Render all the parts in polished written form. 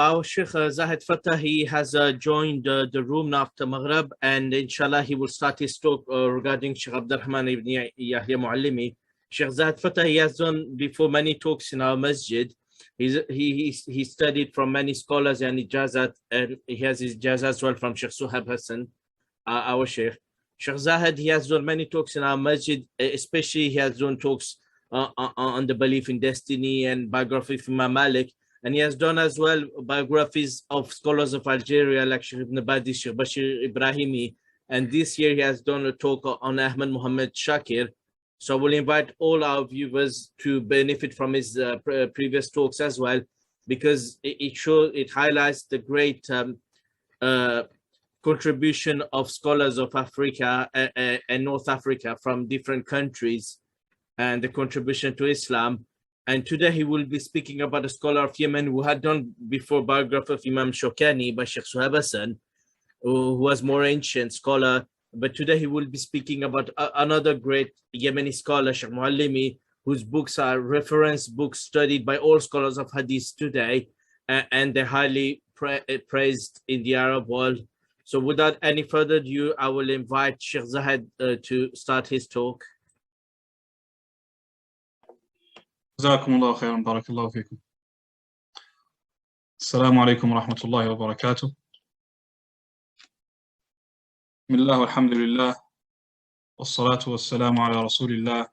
our Shaykh Zahed Fettah, he has joined the room now after Maghrib, and inshallah he will start his talk regarding Shaykh AbdurRahman ibn Yahya Muallimi. Shaykh Zahed Fettah, he has done before many talks in our masjid. He studied from many scholars and ijazat, and he has his ijazat as well from Shaykh Suhaib Hassan, our Shaykh. Shaykh Zahed, he has done many talks in our masjid, especially he has done talks on the belief in destiny and biography of Imam Malik. And he has done as well biographies of scholars of Algeria like Sheikh Ibn Badi, Sheikh Bashir Ibrahimi. And this year he has done a talk on Ahmed Muhammad Shakir. So I will invite all our viewers to benefit from his previous talks as well, because it highlights the great contribution of scholars of Africa and North Africa from different countries and the contribution to Islam. And today he will be speaking about a scholar of Yemen who had done before biography of Imam Shokani by Sheikh Suhaib Hassan, who was more ancient scholar. But today he will be speaking about another great Yemeni scholar, Sheikh Muallimi, whose books are reference books studied by all scholars of Hadith today, and they're highly praised in the Arab world. So without any further ado, I will invite Sheikh Zahed to start his talk. جزاكم الله خيرا بارك الله فيكم. السلام عليكم ورحمة الله وبركاته. بسم الله والحمد لله والصلاة والسلام على رسول الله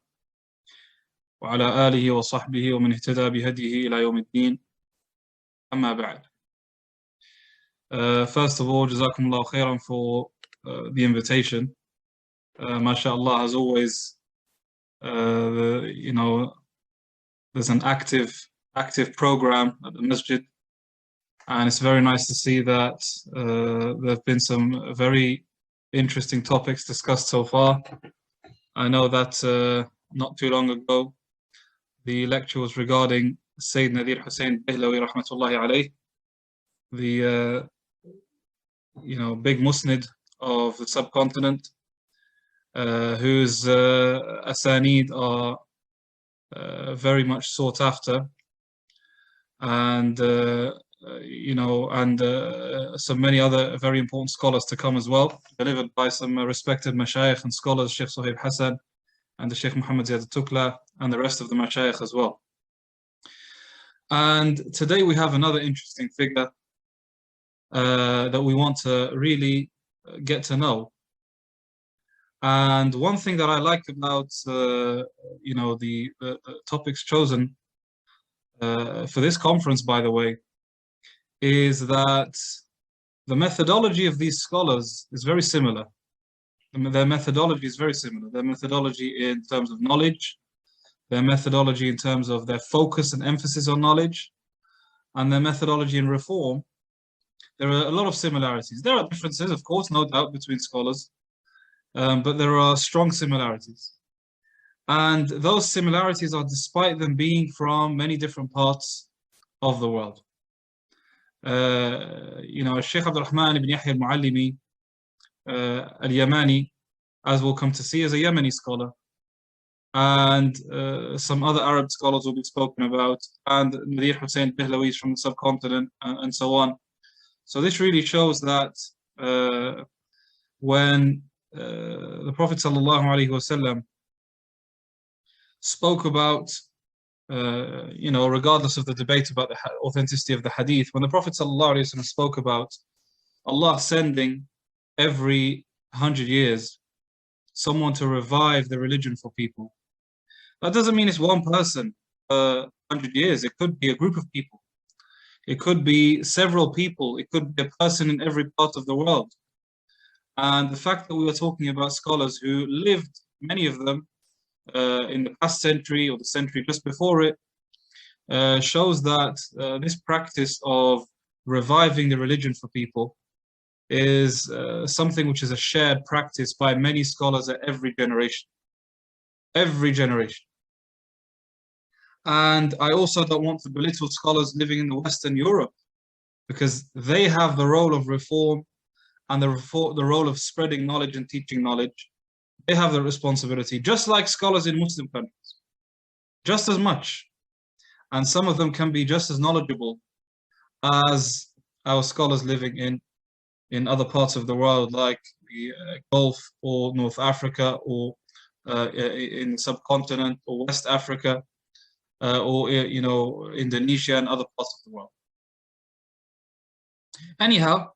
وعلى آله وصحبه ومن اهتدى بهديه إلى يوم الدين. أما بعد. First of all, جزاكم الله خيرا for the invitation. MashaAllah, as always, there's an active program at the masjid, and it's very nice to see that there have been some very interesting topics discussed so far. I know that not too long ago the lecture was regarding Sayyid Nadir Hussain Bihlawi rahmatullahi alayh, the big musnid of the subcontinent, whose asanid are very much sought after, and some many other very important scholars to come as well, delivered by some respected mashayikh and scholars, Sheikh Suhaib Hassan and the Sheikh Muhammad Ziyad Tukla and the rest of the mashayikh as well. And today we have another interesting figure that we want to really get to know. And one thing that I like about the topics chosen for this conference, by the way, is that the methodology of these scholars is very similar. Their methodology is very similar. Their methodology in terms of knowledge, their methodology in terms of their focus and emphasis on knowledge, and their methodology in reform. There are a lot of similarities. There are differences, of course, no doubt, between scholars. But there are strong similarities. And those similarities are despite them being from many different parts of the world. Shaykh AbdurRahman ibn Yahya al-Muallimi al-Yamani, as we'll come to see, is a Yemeni scholar. And some other Arab scholars will be spoken about, and Nadir Hussain Bihlawi is from the subcontinent, and so on. So this really shows that when the Prophet ﷺ spoke about, regardless of the debate about the authenticity of the hadith, when the Prophet ﷺ spoke about Allah sending every 100 years someone to revive the religion for people, that doesn't mean it's one person 100 years. It could be a group of people. It could be several people. It could be a person in every part of the world. And the fact that we were talking about scholars who lived, many of them, in the past century or the century just before it, shows that this practice of reviving the religion for people is something which is a shared practice by many scholars at every generation. Every generation. And I also don't want to belittle scholars living in the Western Europe, because they have the role of reform and the role of spreading knowledge and teaching knowledge. They have the responsibility, just like scholars in Muslim countries, just as much. And some of them can be just as knowledgeable as our scholars living in other parts of the world, like the Gulf or North Africa, or in the subcontinent, or West Africa, or Indonesia and other parts of the world. Anyhow,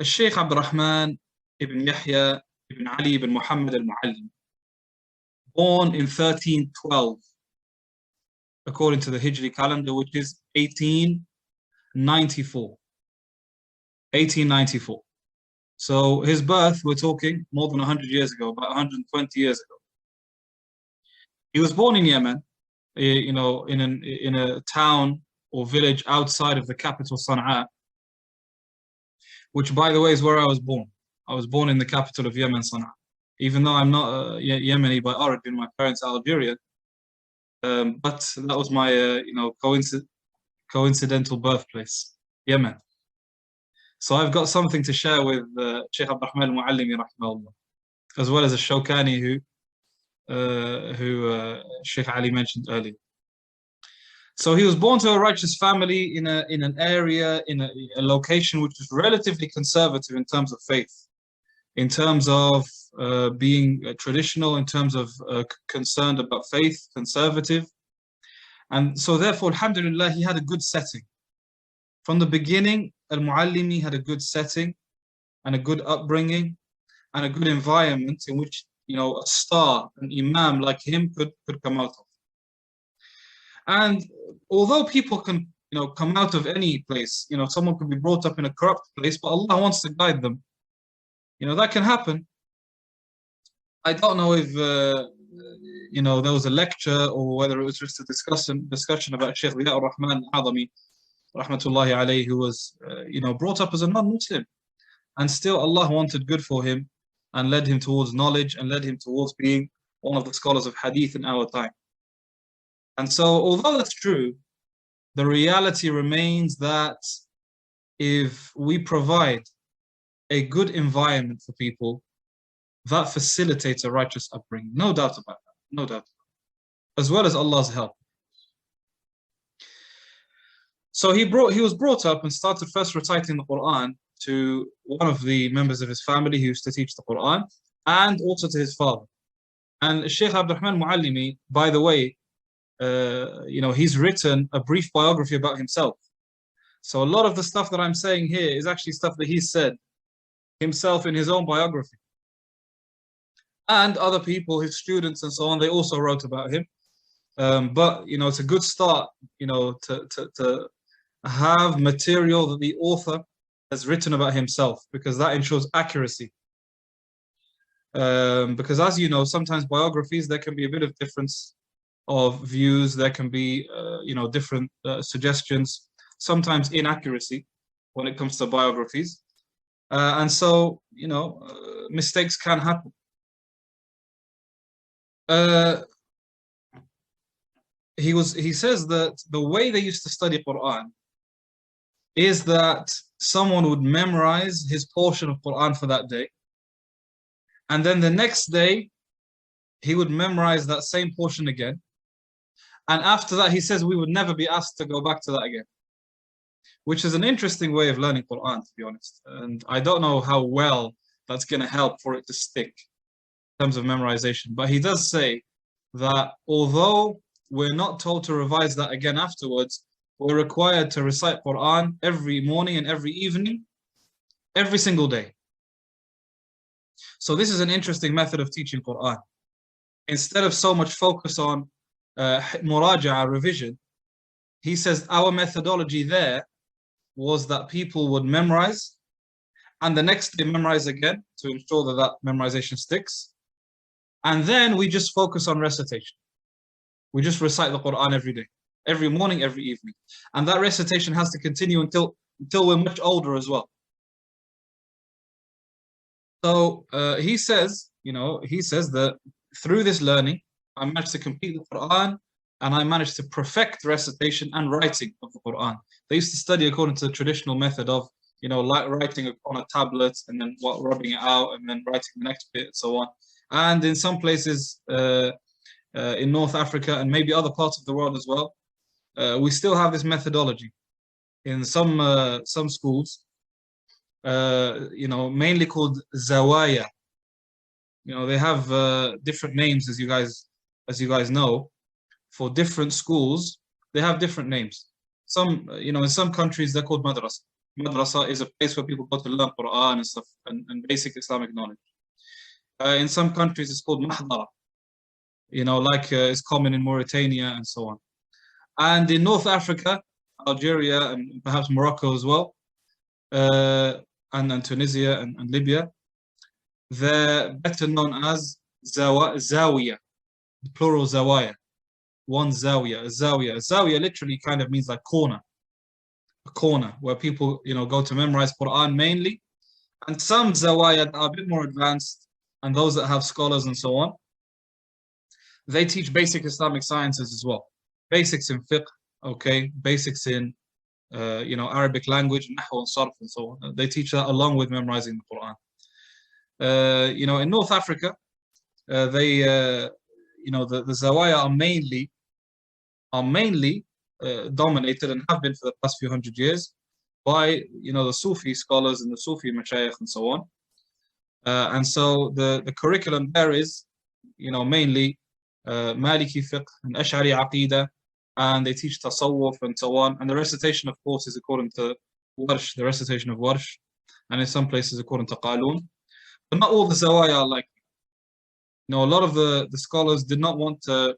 Shaykh AbdurRahman ibn Yahya ibn Ali ibn Muhammad al-Muallim, born in 1312, according to the Hijri calendar, which is 1894. 1894. So his birth, we're talking more than 100 years ago, about 120 years ago. He was born in Yemen, in a town or village outside of the capital, Sana'a, which, by the way, is where I was born. I was born in the capital of Yemen, Sana'a. Even though I'm not Yemeni by origin, my parents are Algerian, but that was my coincidental birthplace, Yemen. So I've got something to share with Shaykh AbdurRahman al-Muallimi rahimahullah, as well as a Shawkani who Shaykh Ali mentioned earlier. So he was born to a righteous family in an area, in a location which was relatively conservative in terms of faith, in terms of being traditional, in terms of concerned about faith, conservative. And so therefore, alhamdulillah, he had a good setting. From the beginning, Al-Muallimi had a good setting and a good upbringing and a good environment in which, a star, an imam like him could come out of. And although people can, come out of any place, someone could be brought up in a corrupt place, but Allah wants to guide them. That can happen. I don't know if, there was a lecture or whether it was just a discussion about Shaykh AbdurRahman al-Adami, rahmatullahi alayhi, who was, brought up as a non-Muslim. And still Allah wanted good for him and led him towards knowledge and led him towards being one of the scholars of hadith in our time. And so, although that's true, the reality remains that if we provide a good environment for people, that facilitates a righteous upbringing. No doubt about that. No doubt. As well as Allah's help. So he was brought up and started first reciting the Quran to one of the members of his family who used to teach the Quran, and also to his father. And Shaykh AbdurRahman Muallimi, by the way, he's written a brief biography about himself. So a lot of the stuff that I'm saying here is actually stuff that he said himself in his own biography. And other people, his students and so on, they also wrote about him. But it's a good start, to have material that the author has written about himself, because that ensures accuracy. Because as you know, sometimes biographies, there can be a bit of difference of views, there can be different suggestions, sometimes inaccuracy when it comes to biographies. And so, mistakes can happen. He says that the way they used to study Quran is that someone would memorize his portion of Quran for that day, and then the next day he would memorize that same portion again, and after that he says we would never be asked to go back to that again, which is an interesting way of learning Quran, to be honest. And I don't know how well that's going to help for it to stick in terms of memorization. But he does say that although we're not told to revise that again afterwards, we're required to recite Quran every morning and every evening, every single day. So this is an interesting method of teaching Quran. Instead of so much focus on muraja'a, revision, he says our methodology there was that people would memorize and the next day memorize again to ensure that that memorization sticks. And then we just focus on recitation. We just recite the Quran every day, every morning, every evening. And that recitation has to continue until we're much older as well. So he says that through this learning, I managed to complete the Quran and I managed to perfect recitation and writing of the Quran. They used to study according to the traditional method of, like writing on a tablet and then rubbing it out and then writing the next bit and so on. And in some places in North Africa and maybe other parts of the world as well, we still have this methodology. in some schools, mainly called zawaya. They have different names, as you guys know, for different schools. They have different names. In some countries they're called madrasa. Madrasa is a place where people go to learn Quran and stuff and basic Islamic knowledge. In some countries it's called mahdara. Like it's common in Mauritania and so on. And in North Africa, Algeria and perhaps Morocco as well, and Tunisia and Libya, they're better known as zawiya, the plural zawaya. One zawiya, a zawiya. A zawiya literally kind of means like corner. A corner where people, go to memorize Quran mainly. And some zawaya that are a bit more advanced, and those that have scholars and so on, they teach basic Islamic sciences as well. Basics in fiqh, okay, basics in Arabic language, nahw and sarf and so on. They teach that along with memorizing the Quran. In North Africa, the zawaya are mainly dominated and have been for the past few hundred years by the Sufi scholars and the Sufi mashayikh and so on. And so the curriculum there is mainly Maliki fiqh and Ash'ari aqidah, and they teach tasawwuf and so on. And the recitation, of course, is according to Warsh, the recitation of Warsh, and in some places according to Qalun. But not all the zawaya are like that. A lot of the scholars did not want to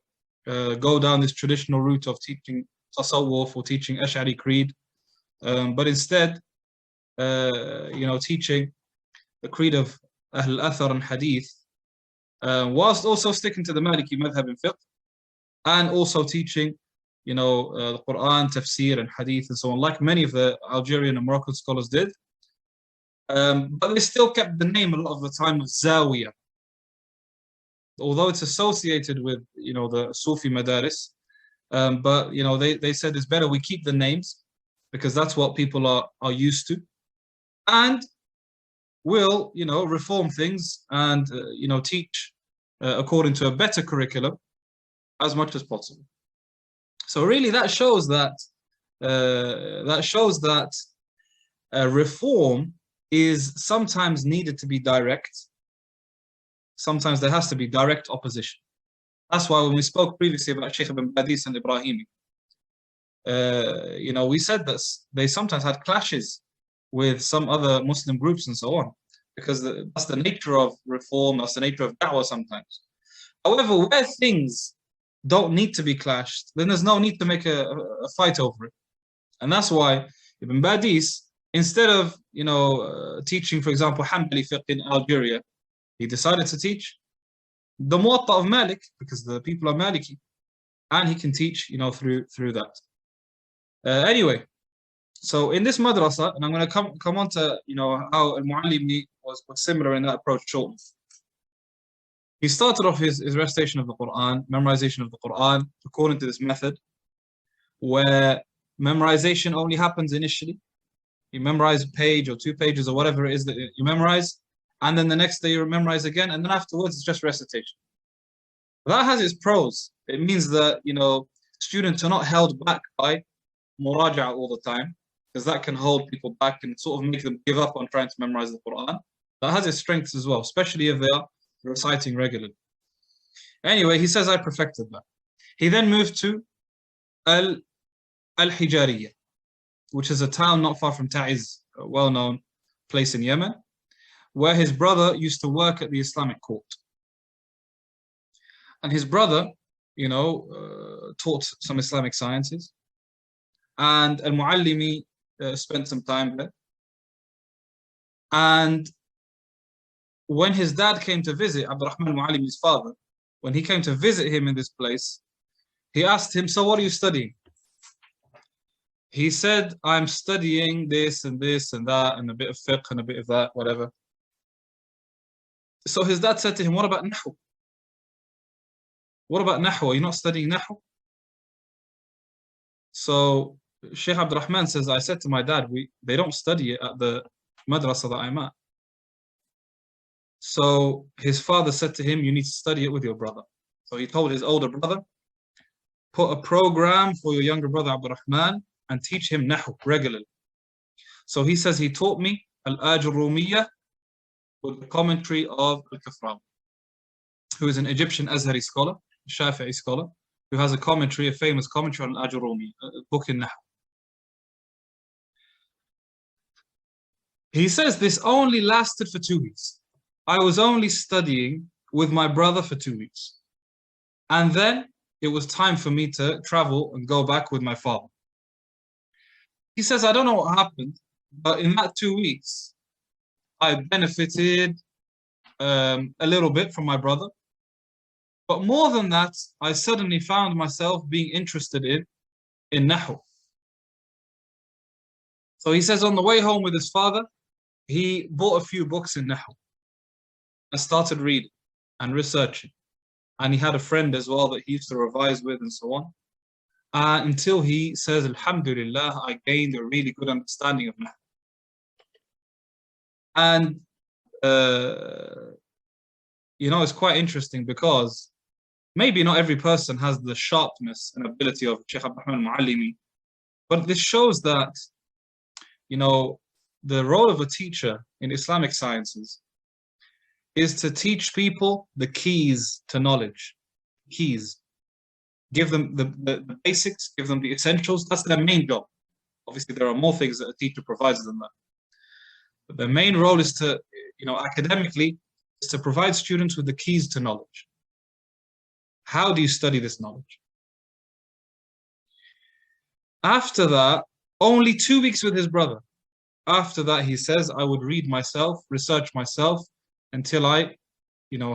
go down this traditional route of teaching tasawwuf or teaching Ash'ari creed, but instead, teaching the creed of Ahl Athar and Hadith, whilst also sticking to the Maliki madhab in fiqh, and also teaching, the Quran, tafsir, and Hadith, and so on, like many of the Algerian and Moroccan scholars did. But they still kept the name a lot of the time of Zawiya, although it's associated with the Sufi madaris. But they said it's better we keep the names because that's what people are used to, and will reform things and teach according to a better curriculum as much as possible. So really that shows that reform is sometimes needed to be direct. Sometimes there has to be direct opposition. That's why when we spoke previously about Shaykh ibn Badis and Ibrahimi, we said that they sometimes had clashes with some other Muslim groups and so on, because that's the nature of reform, that's the nature of da'wah sometimes. However, where things don't need to be clashed, then there's no need to make a fight over it. And that's why Ibn Badis, instead of teaching, for example, Hanbali fiqh in Algeria, he decided to teach the Muwatta of Malik, because the people are Maliki, and he can teach through that. Anyway, so in this madrasa, and I'm going to come on to how Al-Muallimi was similar in that approach shortly. He started off his recitation of the Quran, memorization of the Quran, according to this method, where memorization only happens initially. You memorize a page or 2 pages or whatever it is that you memorize, and then the next day you memorize again, and then afterwards it's just recitation. That has its pros. It means that students are not held back by muraja'a all the time, because that can hold people back and sort of make them give up on trying to memorize the Quran. That has its strengths as well, especially if they are reciting regularly. Anyway, he says I perfected that. He then moved to Al-Hijariyah, which is a town not far from Ta'iz, a well-known place in Yemen, where his brother used to work at the Islamic court. And his brother, taught some Islamic sciences, and Al-Muallimi spent some time there. And when his dad came to visit, AbdurRahman Muallimi's father, when he came to visit him in this place, he asked him, so what are you studying? He said, I'm studying this and this and that, and a bit of fiqh and a bit of that, whatever. So his dad said to him, what about Nahu? What about Nahu? Are you not studying Nahu? So Shaykh AbdurRahman says, I said to my dad, they don't study it at the madrasa that I'm at. So his father said to him, you need to study it with your brother. So he told his older brother, put a program for your younger brother AbdurRahman and teach him Nahu regularly. So he says he taught me Al-Ajurumiyya with the commentary of Al-Kafrawi, who is an Egyptian Azhari scholar, Shafi'i scholar, who has a commentary, a famous commentary on Al-Ajurumi, a book in Nahu. He says this only lasted for 2 weeks. I was only studying with my brother for 2 weeks. And then it was time for me to travel and go back with my father. He says, I don't know what happened, but in that 2 weeks, I benefited a little bit from my brother. But more than that, I suddenly found myself being interested in Nahu. So he says on the way home with his father, he bought a few books in Nahu and started reading and researching. And he had a friend as well that he used to revise with and so on. Until he says, Alhamdulillah, I gained a really good understanding of Nahu. And, it's quite interesting because maybe not every person has the sharpness and ability of Shaykh AbdurRahman Muallimi, but this shows that, the role of a teacher in Islamic sciences is to teach people the keys to knowledge. Keys. Give them the basics, give them the essentials. That's their main job. Obviously, there are more things that a teacher provides than that. But their main role is to, academically, is to provide students with the keys to knowledge. How do you study this knowledge? After that, only 2 weeks with his brother. After that, he says, I would read myself, research myself, until I,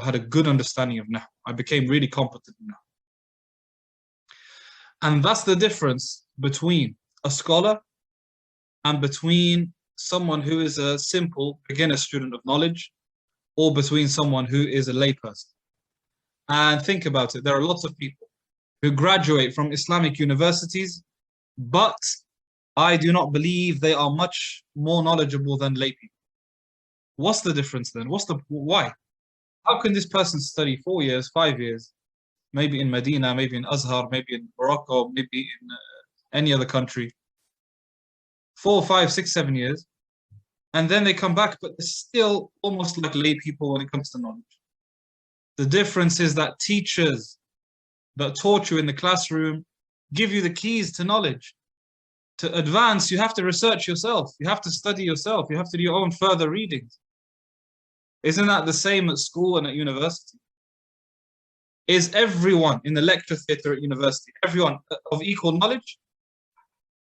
had a good understanding of Nahu. I became really competent in Nahu. And that's the difference between a scholar and between someone who is a simple beginner student of knowledge, or between someone who is a layperson. And think about it, there are lots of people who graduate from Islamic universities, but I do not believe they are much more knowledgeable than lay people. What's the difference then? Why? How can this person study 4 years, 5 years, maybe in Medina, maybe in Azhar, maybe in Morocco, maybe in any other country, 4, 5, 6, 7 years, and then they come back, but they're still almost like lay people when it comes to knowledge. The difference is that teachers that taught you in the classroom give you the keys to knowledge. To advance, you have to research yourself. You have to study yourself. You have to do your own further readings. Isn't that the same at school and at university? Is everyone in the lecture theatre at university, everyone of equal knowledge?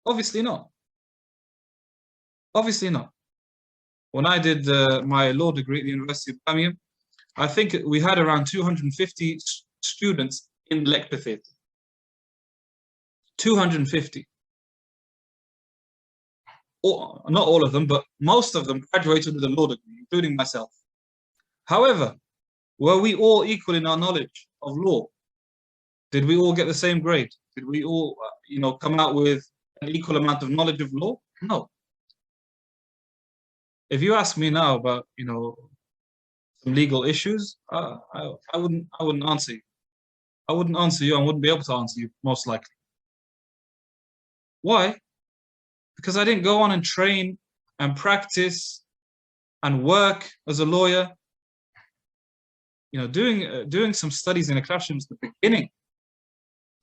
Obviously not. Obviously not. When I did my law degree at the University of Birmingham, I think we had around 250 students in the lecture theatre. 250. Not all of them, but most of them graduated with a law degree, including myself. However, were we all equal in our knowledge of law? Did we all get the same grade? Did we all, come out with an equal amount of knowledge of law? No. If you ask me now about, some legal issues, I wouldn't answer you. I wouldn't answer you. I wouldn't be able to answer you, most likely. Why? Because I didn't go on and train and practice and work as a lawyer. Doing some studies in a classroom is the beginning.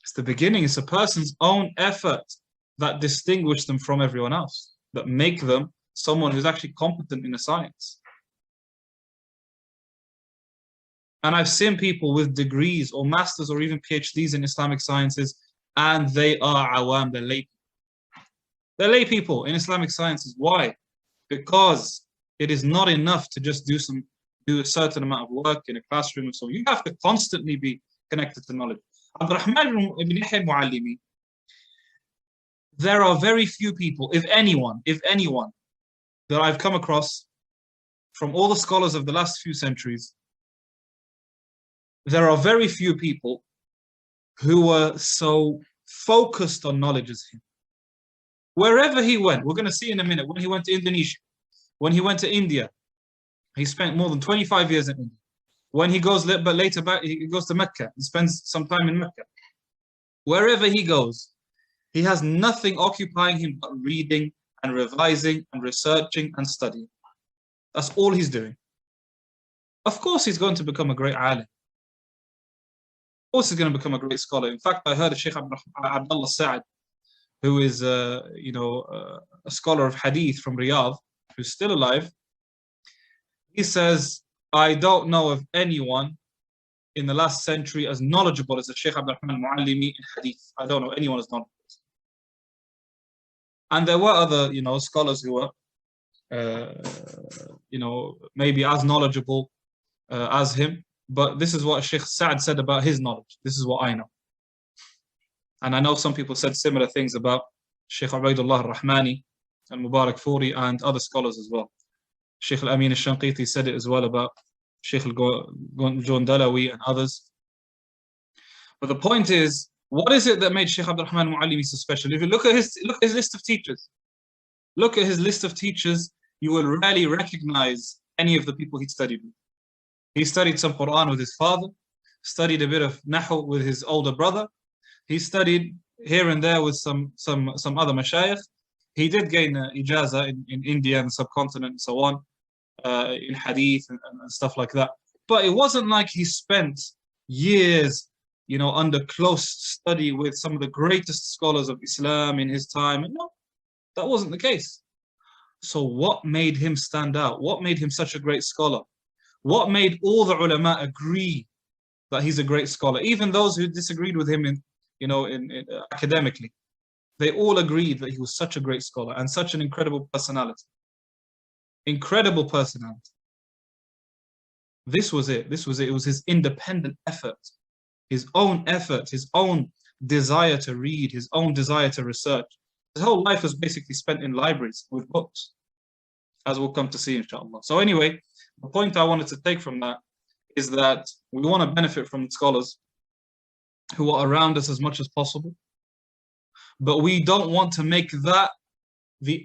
It's the beginning. It's a person's own effort that distinguish them from everyone else, that make them someone who's actually competent in a science. And I've seen people with degrees or masters or even PhDs in Islamic sciences, and they are awam, they're lay people. They're lay people in Islamic sciences. Why? Because it is not enough to just do a certain amount of work in a classroom or so. You have to constantly be connected to knowledge. AbdurRahman ibn Yahya Muallimi, there are very few people, if anyone, that I've come across from all the scholars of the last few centuries, there are very few people who were so focused on knowledge as him. Wherever he went, we're going to see in a minute, when he went to Indonesia, when he went to India, he spent more than 25 years in India. When he goes, but later back, he goes to Mecca and spends some time in Mecca. Wherever he goes, He has nothing occupying him but reading and revising and researching and studying. That's all he's doing. Of course he's going to become a great alim. Of course he's going to become a great scholar. In fact, I heard of Shaykh Abdullah Sa'ad, who is a scholar of hadith from Riyadh, who's still alive. He says, I don't know of anyone in the last century as knowledgeable as the Shaykh AbdurRahman Muallimi in hadith. I don't know anyone as knowledgeable. And there were other, scholars who were, maybe as knowledgeable as him. But this is what Shaykh Sa'ad said about his knowledge. This is what I know. And I know some people said similar things about Shaykh Ubaidullah al-Rahmani and Mubarak Furi and other scholars as well. Shaykh al-Amin al-Shanqiti said it as well about Shaykh al-Jondalawi and others. But the point is, what is it that made Shaykh Abdurrahman Muallimi so special? If you look at his list of teachers, you will rarely recognize any of the people he studied with. He studied some Quran with his father, studied a bit of Nahu with his older brother. He studied here and there with some other mashayikh. He did gain ijaza in India and the subcontinent and so on, in hadith and stuff like that. But it wasn't like he spent years, under close study with some of the greatest scholars of Islam in his time. No, that wasn't the case. So what made him stand out? What made him such a great scholar? What made all the ulama agree that he's a great scholar? Even those who disagreed with him in academically, they all agreed that he was such a great scholar and such an incredible personality. Incredible personality. This was it. It was his independent effort, his own desire to read, his own desire to research. His whole life was basically spent in libraries with books, as we'll come to see, inshallah. So anyway, the point I wanted to take from that is that we want to benefit from scholars who are around us as much as possible, but we don't want to make that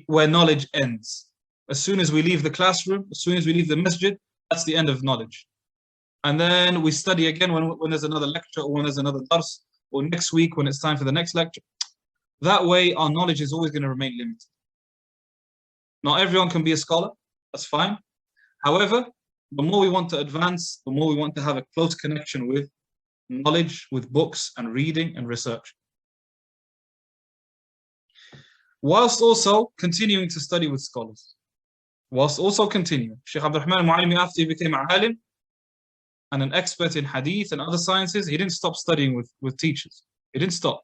where knowledge ends. As soon as we leave the classroom, as soon as we leave the masjid, that's the end of knowledge. And then we study again when there's another lecture or when there's another dars, or next week when it's time for the next lecture. That way, our knowledge is always going to remain limited. Not everyone can be a scholar, that's fine. However, the more we want to advance, the more we want to have a close connection with knowledge, with books and reading and research. Whilst also continuing to study with scholars. Shaykh Abdurrahman Muallimi, after he became a alim and an expert in hadith and other sciences, he didn't stop studying with teachers. He didn't stop.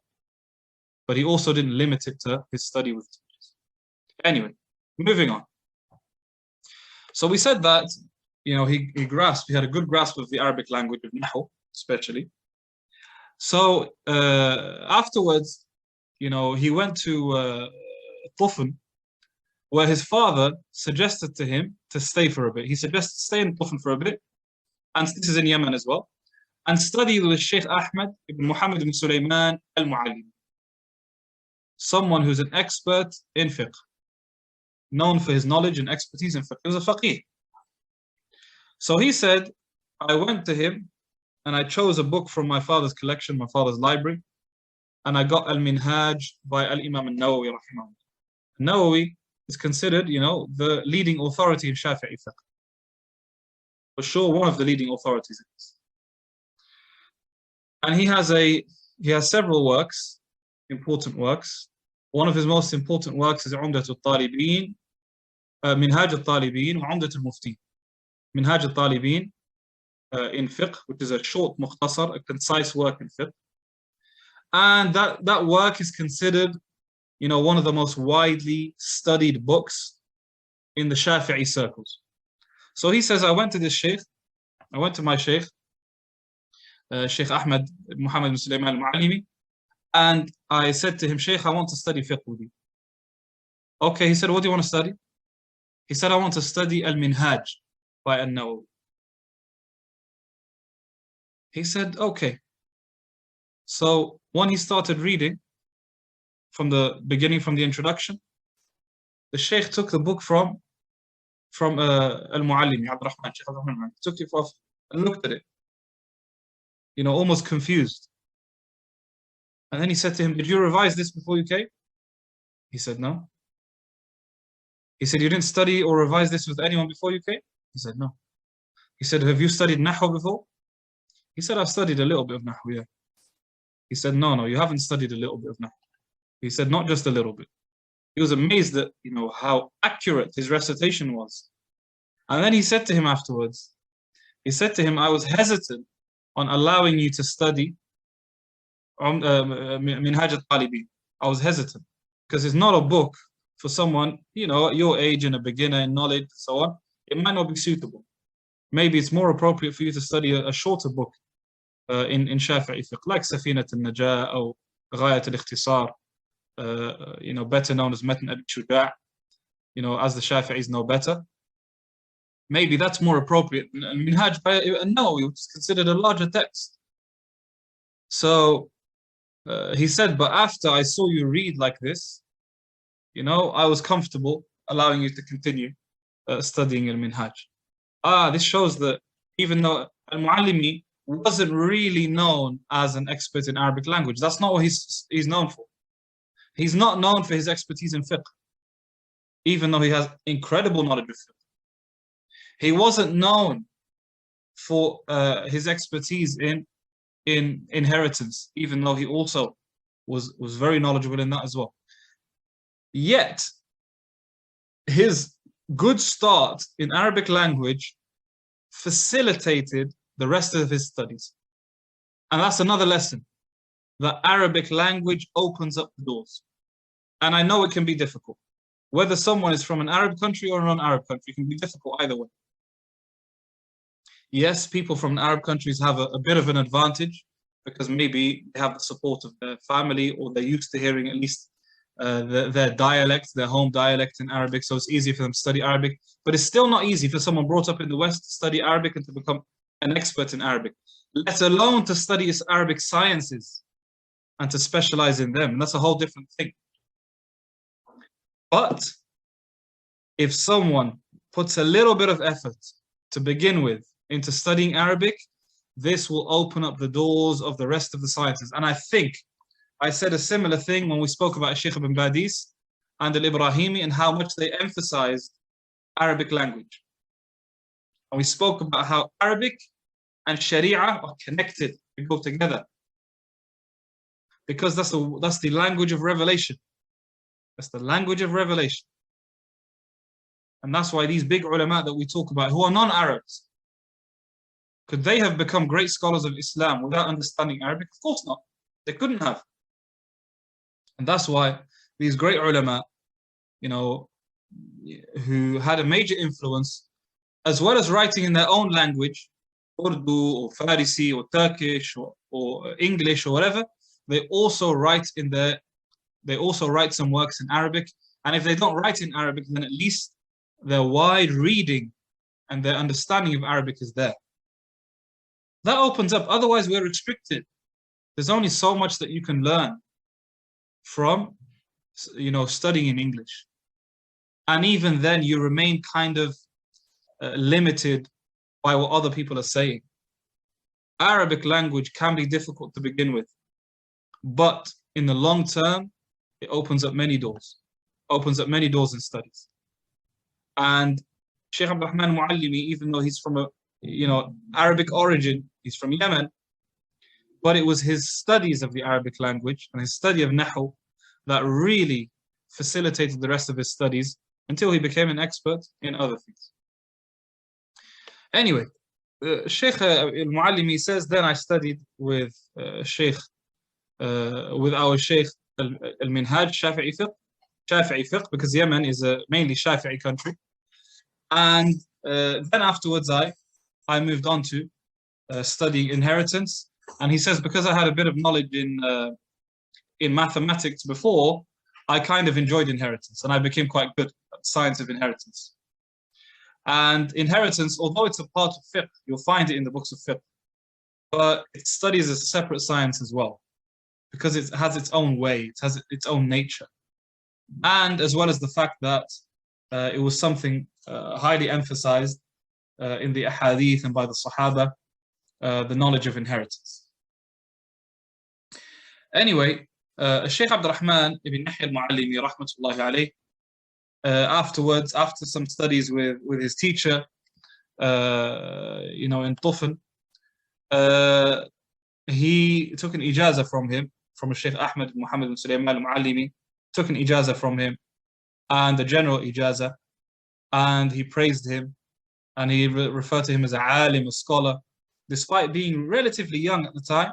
But he also didn't limit it to his study with teachers. Anyway, moving on. So we said that, he had a good grasp of the Arabic language, of Nahu, especially. So afterwards, he went to Tufn, where his father suggested to him to stay for a bit. He suggested stay in Tufn for a bit, and this is in Yemen as well, and study with Shaykh Ahmed ibn Muhammad ibn Sulaiman al-Muallim, someone who's an expert in fiqh, known for his knowledge and expertise in fiqh. He was a faqih. So he said, I went to him and I chose a book from my father's collection, my father's library, and I got Al-Minhaj by Al-Imam al-Nawawi rahimahullah. Nawawi is considered, the leading authority in Shafi'i fiqh. For sure, one of the leading authorities in this. And he has several works, important works. One of his most important works is Umdat al-Talibin, Minhaj al-Talibin, wa Umdat al-Mufti. Minhaj al-Talibin in fiqh, which is a short mukhtasar, a concise work in fiqh. And that work is considered, one of the most widely studied books in the Shafi'i circles. So he says, I went to my Shaykh, Shaykh Ahmed Muhammad bin Sulaiman al-Muallimi, and I said to him, Shaykh, I want to study fiqh with you. Okay, he said, what do you want to study? He said, I want to study Al-Minhaj by An-Nawawi. He said, okay. So when he started reading from the beginning, from the introduction, the Shaykh took the book from Al-Muallimi, AbdurRahman, Shaykh AbdurRahman, took it off and looked at it, almost confused. And then he said to him, did you revise this before you came? He said, no. He said, you didn't study or revise this with anyone before you came? He said, no. He said, have you studied Nahu before? He said, I've studied a little bit of Nahu, yeah. He said, no, you haven't studied a little bit of Nahu. He said, not just a little bit. He was amazed at, how accurate his recitation was. And then he said to him afterwards, I was hesitant on allowing you to study Minhaj al-Talibin. I was hesitant because it's not a book for someone, at your age and a beginner in knowledge and so on. It might not be suitable. Maybe it's more appropriate for you to study a shorter book in Shafi'i fiqh, like Safinat al-Najah or Ghayat al-Ikhtisar, better known as Matn Abi Shuja', as the Shafi'is know better. Maybe that's more appropriate. Minhaj no, it's considered a larger text. So he said, but after I saw you read like this, I was comfortable allowing you to continue studying al-Minhaj. This shows that even though al-Muallimi wasn't really known as an expert in Arabic language, that's not what he's known for. He's not known for his expertise in fiqh, even though he has incredible knowledge of fiqh. He wasn't known for his expertise in inheritance, even though he also was very knowledgeable in that as well. Yet, his good start in Arabic language facilitated the rest of his studies. And that's another lesson, that Arabic language opens up the doors. And I know it can be difficult. Whether someone is from an Arab country or a non-Arab country, it can be difficult either way. Yes, people from Arab countries have a bit of an advantage because maybe they have the support of their family, or they're used to hearing at least their dialect, their home dialect in Arabic, so it's easy for them to study Arabic. But it's still not easy for someone brought up in the West to study Arabic and to become an expert in Arabic, let alone to study its Arabic sciences and to specialize in them. And that's a whole different thing. But if someone puts a little bit of effort to begin with into studying Arabic, this will open up the doors of the rest of the sciences. And I think I said a similar thing when we spoke about Shaykh ibn Badis and Al-Ibrahimi and how much they emphasized Arabic language. And we spoke about how Arabic and Sharia are connected, they go together. Because that's the language of revelation. That's the language of revelation. And that's why these big ulama that we talk about, who are non-Arabs, could they have become great scholars of Islam without understanding Arabic? Of course not. They couldn't have. And that's why these great ulama, who had a major influence, as well as writing in their own language, Urdu or Farisi or Turkish or English or whatever, they also write some works in Arabic. And if they don't write in Arabic, then at least their wide reading and their understanding of Arabic is there. That opens up. Otherwise, we're restricted. There's only so much that you can learn from, studying in English. And even then, you remain kind of limited by what other people are saying. Arabic language can be difficult to begin with, but in the long term, it opens up many doors. Opens up many doors in studies. And Shaykh AbdurRahman Muallimi, even though he's from a Arabic origin, he's from Yemen, but it was his studies of the Arabic language and his study of Nahu that really facilitated the rest of his studies until he became an expert in other things. Anyway, Shaykh al-Muallimi says, then I studied with our Shaykh al-Minhaj, Shafi'i fiqh, because Yemen is a mainly Shafi'i country. And then afterwards I moved on to studying inheritance. And he says, because I had a bit of knowledge in mathematics before, I kind of enjoyed inheritance and I became quite good at science of inheritance. And inheritance, although it's a part of fiqh, you'll find it in the books of fiqh, but it studies as a separate science as well, because it has its own way, it has its own nature. And as well as the fact that it was something highly emphasized in the ahadith and by the Sahaba, the knowledge of inheritance. Anyway, Shaykh AbdurRahman ibn Yahya al-Muallimi, rahmatullahi alayh, afterwards, after some studies with his teacher, in Tufan, he took an ijazah from him, from Shaykh Ahmed Muhammad bin Sulaiman al-Muallimi, took an ijazah from him, and a general ijazah, and he praised him, and he referred to him as a alim, a scholar, despite being relatively young at the time,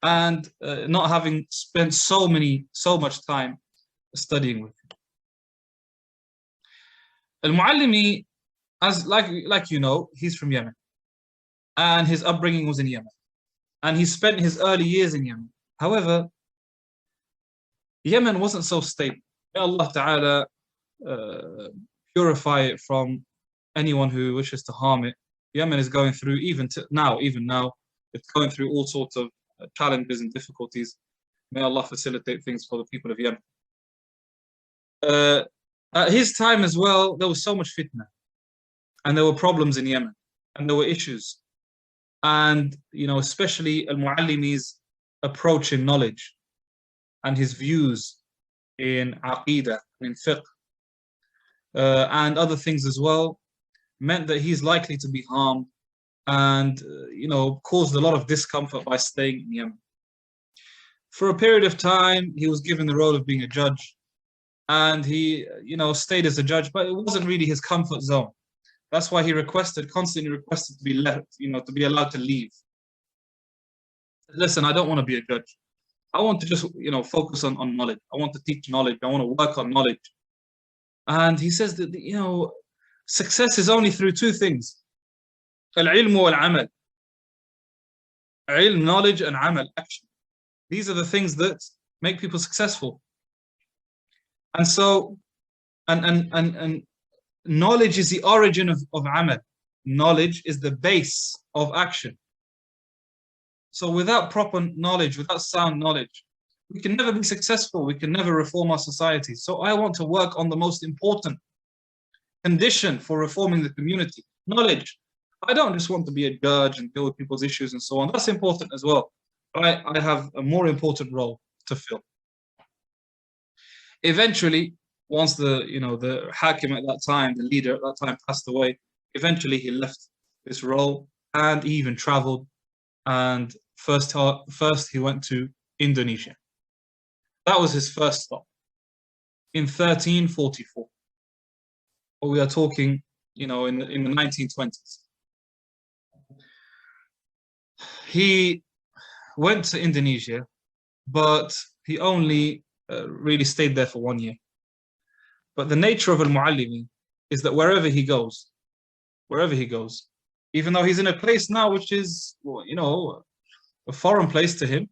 and not having spent so much time studying with him. Al-Muallimi, as like you know, he's from Yemen, and his upbringing was in Yemen, and he spent his early years in Yemen. However, Yemen wasn't so stable. May Allah Ta'ala purify it from anyone who wishes to harm it. Yemen is going through, even now, it's going through all sorts of challenges and difficulties. May Allah facilitate things for the people of Yemen. At his time as well, there was so much fitna, and there were problems in Yemen, and there were issues. And, especially Al-Muallimi's approach in knowledge and his views in Aqidah, in fiqh, and other things as well, meant that he's likely to be harmed and, caused a lot of discomfort by staying in Yemen. For a period of time, he was given the role of being a judge, and he, stayed as a judge, but it wasn't really his comfort zone. That's why he constantly requested to be left, to be allowed to leave. Listen, I don't want to be a judge. I want to just, focus on knowledge. I want to teach knowledge. I want to work on knowledge. And he says that, success is only through two things. Al-ilm wal-amal. Ilm, knowledge, and amal, action. These are the things that make people successful. And so, and knowledge is the origin of amal. Knowledge is the base of action. So without proper knowledge, without sound knowledge, we can never be successful. We can never reform our society. So I want to work on the most important condition for reforming the community, knowledge. I don't just want to be a judge and deal with people's issues and so on. That's important as well. But I have a more important role to fill. Eventually, once the hakim at that time, the leader at that time passed away, eventually he left this role, and he even traveled. And first he went to Indonesia. That was his first stop in 1344. Or we are talking, in the 1920s. He went to Indonesia, but he only really stayed there for 1 year. But the nature of Al-Muallimi is that wherever he goes, even though he's in a place now which is, a foreign place to him,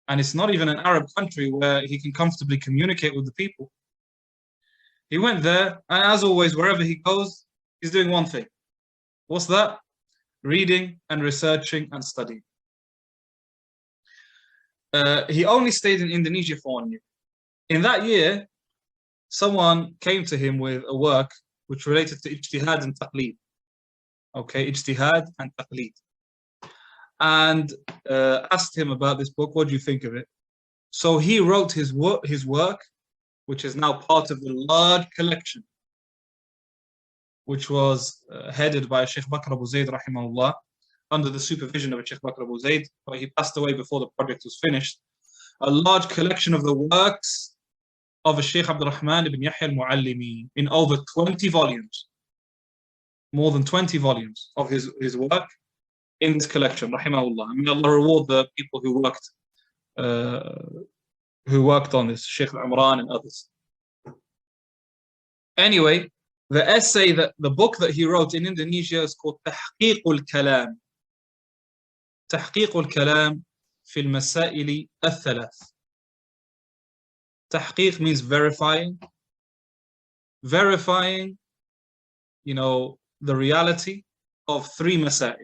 and it's not even an Arab country where he can comfortably communicate with the people, he went there, and as always, wherever he goes, he's doing one thing. What's that? Reading and researching and studying. He only stayed in Indonesia for 1 year. In that year, someone came to him with a work which related to ijtihad and taqleed. Okay, ijtihad and taqleed. And asked him about this book. What do you think of it? So he wrote his work, which is now part of the large collection, which was headed by Shaykh Bakr Abu Zayd, rahimahullah, under the supervision of Shaykh Bakr Abu Zayd, but he passed away before the project was finished. A large collection of the works of Shaykh AbdurRahman ibn Yahya al-Muallimi in over 20 volumes. More than 20 volumes of his work in this collection, rahimahullah. I mean, Allah reward the people who worked on this, Shaykh Imran and others. Anyway, the book that he wrote in Indonesia is called تحقيق الكلام. تحقيق الكلام في المسائل الثلاث. تحقيق means verifying, the reality of 3 masail.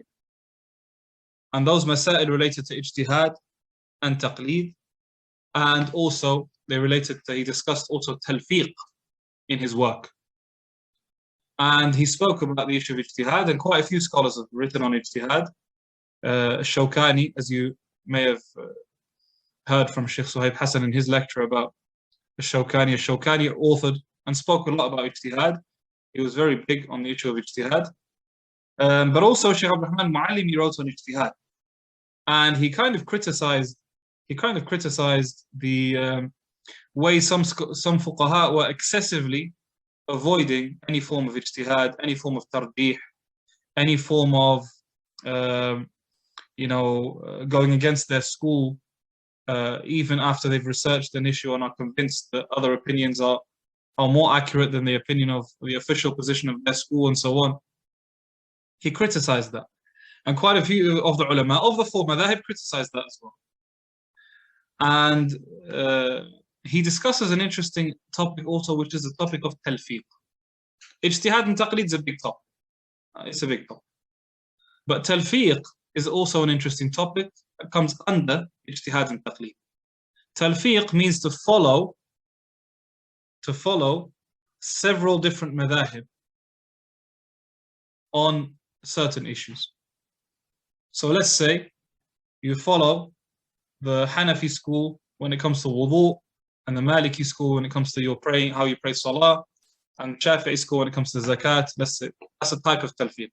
And those masail related to ijtihad and taqleed, and also he discussed also talfiq in his work. And he spoke about the issue of ijtihad, and quite a few scholars have written on ijtihad. Shawkani, as you may have heard from Shaykh Suhaib Hassan in his lecture about Shawkani. Shawkani authored and spoke a lot about ijtihad. He was very big on the issue of ijtihad. But also Shaykh AbdurRahman Muallimi wrote on ijtihad. And he kind of criticized the way some fuqaha were excessively avoiding any form of ijtihad, any form of tarjih, any form of going against their school, even after they've researched an issue and are convinced that other opinions are more accurate than the opinion of the official position of their school and so on. He criticized that. And quite a few of the ulama of the four madhahib criticized that as well. And he discusses an interesting topic also, which is the topic of talfiq. Ijtihad and taqlid is a big topic. It's a big topic. But talfiq is also an interesting topic that comes under ijtihad and taqlid. Talfiq means to follow several different madhahib on certain issues. So let's say you follow the Hanafi school when it comes to wudu, and the Maliki school when it comes to your praying, how you pray salah, and Shafi'i school when it comes to zakat. Let's say that's a type of talfiq.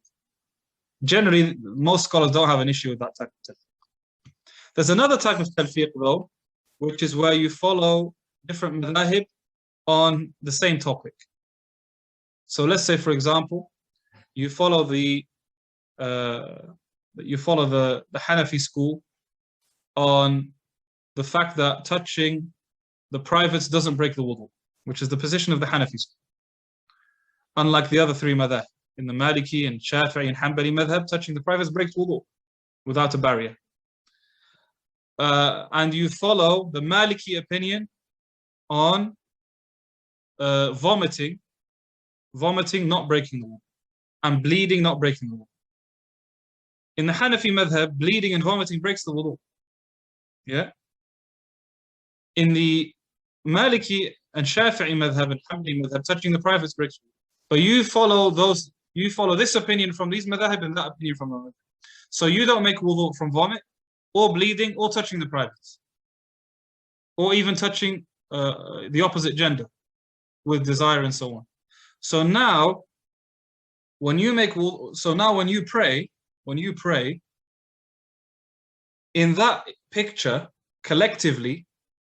Generally, most scholars don't have an issue with that type of talfiq. There's another type of talfiq though, which is where you follow different madhahib on the same topic. So let's say, for example, you follow the Hanafi school on the fact that touching the privates doesn't break the wudu, which is the position of the Hanafi school. Unlike the other three madhab, in the Maliki and Shafi'i and Hanbali madhab, touching the privates breaks wudu without a barrier. And you follow the Maliki opinion on vomiting not breaking the wudu, and bleeding not breaking the wudu. In the Hanafi madhab, bleeding and vomiting breaks the wudu. Yeah. In the Maliki and Shafi'i madhab and Hanbali madhab, touching the privates breaks wudu. But you follow this opinion from these madhab and that opinion from the madhab. So you don't make wudu from vomit, or bleeding, or touching the privates, or even touching the opposite gender with desire and so on. So now, when you pray, in that picture, collectively,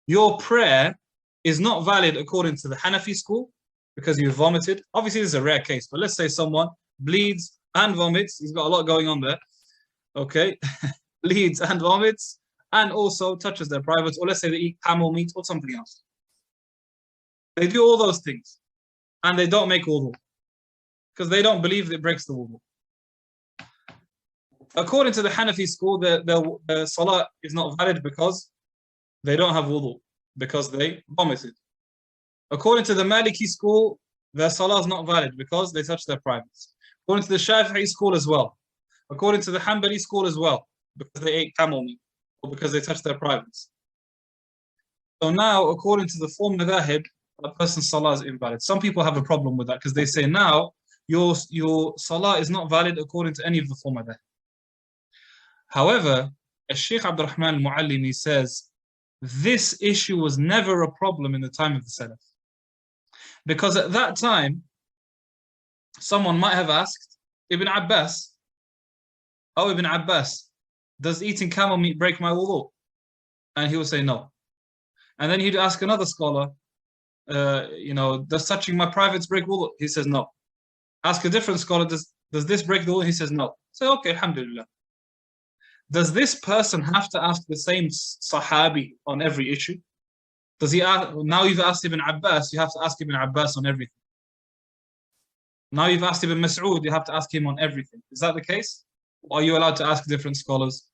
your prayer is not valid according to the Hanafi school because you vomited. Obviously, this is a rare case, but let's say someone bleeds and vomits. He's got a lot going on there. Okay, bleeds and vomits, and also touches their privates, or let's say they eat camel meat or something else. They do all those things, and they don't make wudu because they don't believe it breaks the wudu. According to the Hanafi school, the salah is not valid because they don't have wudu, because they vomited. According to the Maliki school, their salah is not valid because they touch their privates. According to the Shafi'i school as well. According to the Hanbali school as well, because they ate camel meat or because they touched their privates. So now, according to the four madhahib, a person's salah is invalid. Some people have a problem with that because they say now your salah is not valid according to any of the four madhahib. However, as Shaykh AbdurRahman Muallimi says, this issue was never a problem in the time of the Salaf. Because at that time, someone might have asked Ibn Abbas, "Oh, Ibn Abbas, does eating camel meat break my wudu?" And he would say no. And then he'd ask another scholar, does touching my privates break wudu? He says no. Ask a different scholar, does this break the wudu? He says no. Say, okay, alhamdulillah. Does this person have to ask the same Sahabi on every issue? Does he ask, now you've asked Ibn Abbas, you have to ask Ibn Abbas on everything. Now you've asked Ibn Mas'ud, you have to ask him on everything. Is that the case? Or are you allowed to ask different scholars?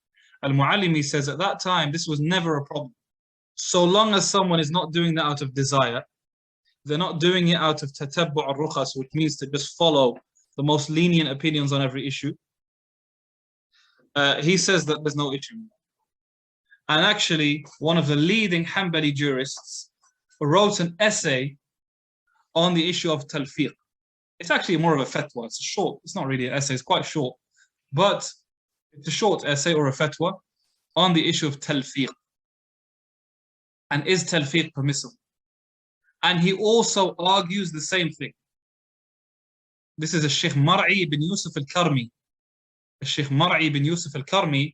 Al-Muallimi says at that time, this was never a problem. So long as someone is not doing that out of desire, they're not doing it out of tatabbu' al-rukhas, which means to just follow the most lenient opinions on every issue. He says that there's no issue. And actually, one of the leading Hanbali jurists wrote an essay on the issue of talfiq. It's actually more of a fatwa. It's not really an essay, it's quite short. But it's a short essay or a fatwa on the issue of talfiq. And is talfiq permissible? And he also argues the same thing. This is a Shaykh Mar'i ibn Yusuf al-Karmi. Shaykh Mar'i ibn Yusuf al-Karmi,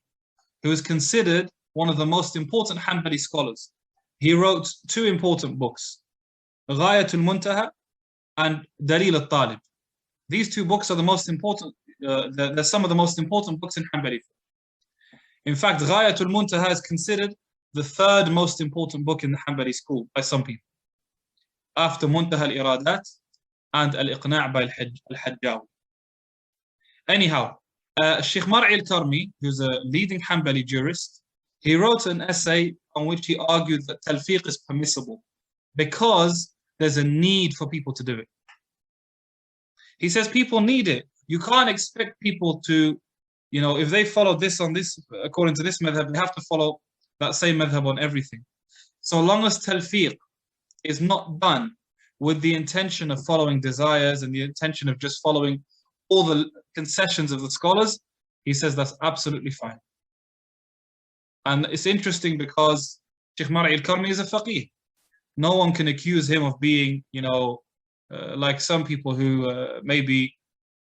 who is considered one of the most important Hanbali scholars. He wrote two important books, Ghayat al-Muntaha and Dalil al-Talib. These two books are the most important, they're some of the most important books in Hanbali. In fact, Ghayat al-Muntaha is considered the third most important book in the Hanbali school by some people, after Muntaha al-Iradat and Al-Iqna' by Al-Hajjawi. Anyhow, Shaykh Mar'i al-Karmi, who's a leading Hanbali jurist, he wrote an essay on which he argued that talfiq is permissible because there's a need for people to do it. He says people need it. You can't expect people to, if they follow this on this, according to this madhab, they have to follow that same madhab on everything. So long as talfiq is not done with the intention of following desires and the intention of just following all the concessions of the scholars, he says that's absolutely fine. And it's interesting because Shaykh Mar'i al-Karmi is a faqih. No one can accuse him of being, like some people who maybe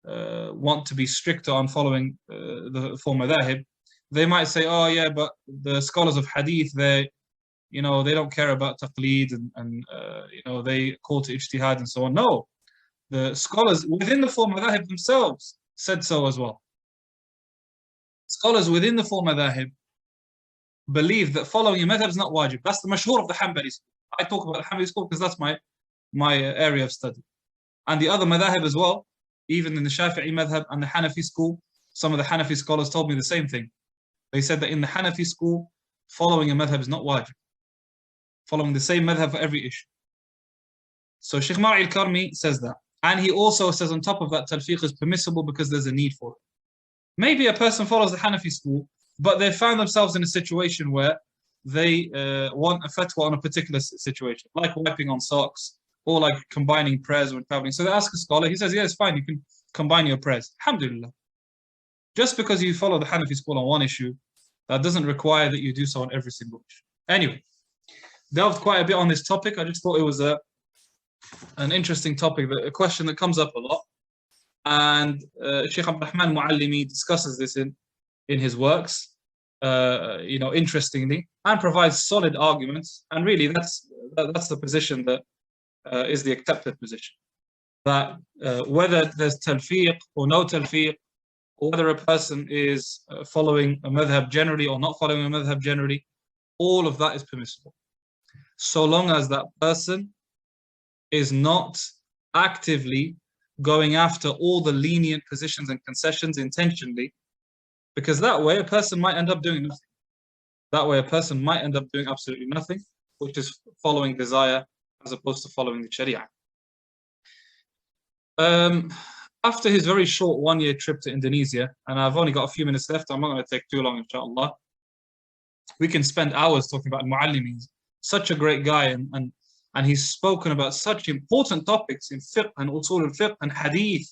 want to be stricter on following the four madhahib. They might say, oh yeah, but the scholars of hadith, they don't care about taqleed and they call to ijtihad and so on. No, the scholars within the four madhahib themselves said so as well. Scholars within the four madhahib believe that following a madhab is not wajib. That's the mashhur of the Hanbali school. I talk about the Hanbali school because that's my area of study. And the other madhahib as well, even in the Shafi'i madhab and the Hanafi school, some of the Hanafi scholars told me the same thing. They said that in the Hanafi school, following a madhab is not wajib. Following the same madhab for every issue. So Shaykh Mar'i al-Karmi says that. And he also says on top of that, talfiq is permissible because there's a need for it. Maybe a person follows the Hanafi school, but they found themselves in a situation where they want a fatwa on a particular situation, like wiping on socks, or like combining prayers when traveling. So they ask a scholar, he says, yeah, it's fine, you can combine your prayers. Alhamdulillah. Just because you follow the Hanafi school on one issue, that doesn't require that you do so on every single issue. Anyway, delved quite a bit on this topic. I just thought it was an interesting topic, a question that comes up a lot. And Shaykh AbdurRahman Muallimi discusses this in his works, interestingly, and provides solid arguments. And really, that's the position that is the accepted position. That whether there's talfiq or no talfiq, or whether a person is following a madhab generally or not following a madhab generally, all of that is permissible. So long as that person is not actively going after all the lenient positions and concessions intentionally, because that way a person might end up doing nothing. That way a person might end up doing absolutely nothing, which is following desire as opposed to following the Sharia. After his very short one-year trip to Indonesia, and I've only got a few minutes left, I'm not going to take too long, inshallah. We can spend hours talking about Al-Muallimi. He's such a great guy, and he's spoken about such important topics in fiqh and usul al-fiqh and hadith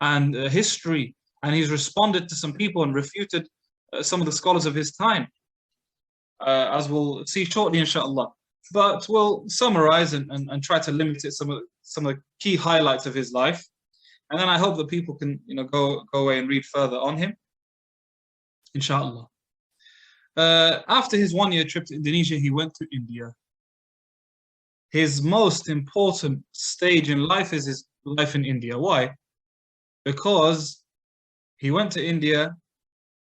and history, and he's responded to some people and refuted some of the scholars of his time, as we'll see shortly, inshallah. But we'll summarize and try to limit it some of the key highlights of his life, and then I hope that people can go away and read further on him, inshallah. After his one-year trip to Indonesia, he went to India. His most important stage in life is his life in India. Why? Because he went to India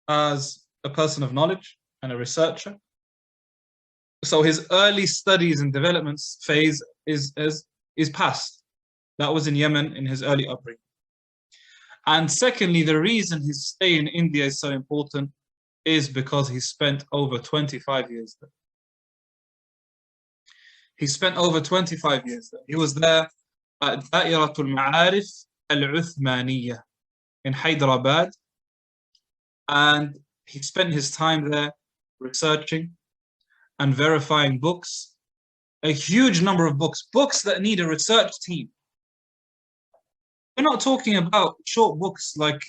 as a person of knowledge and a researcher. So his early studies and developments phase is past. That was in Yemen in his early upbringing. And secondly, the reason his stay in India is so important is because he spent over 25 years there. He spent over 25 years there. He was there at Da'iratul Ma'arif Al-Uthmaniyah in Hyderabad, and he spent his time there researching and verifying books, a huge number of books that need a research team. We're not talking about short books like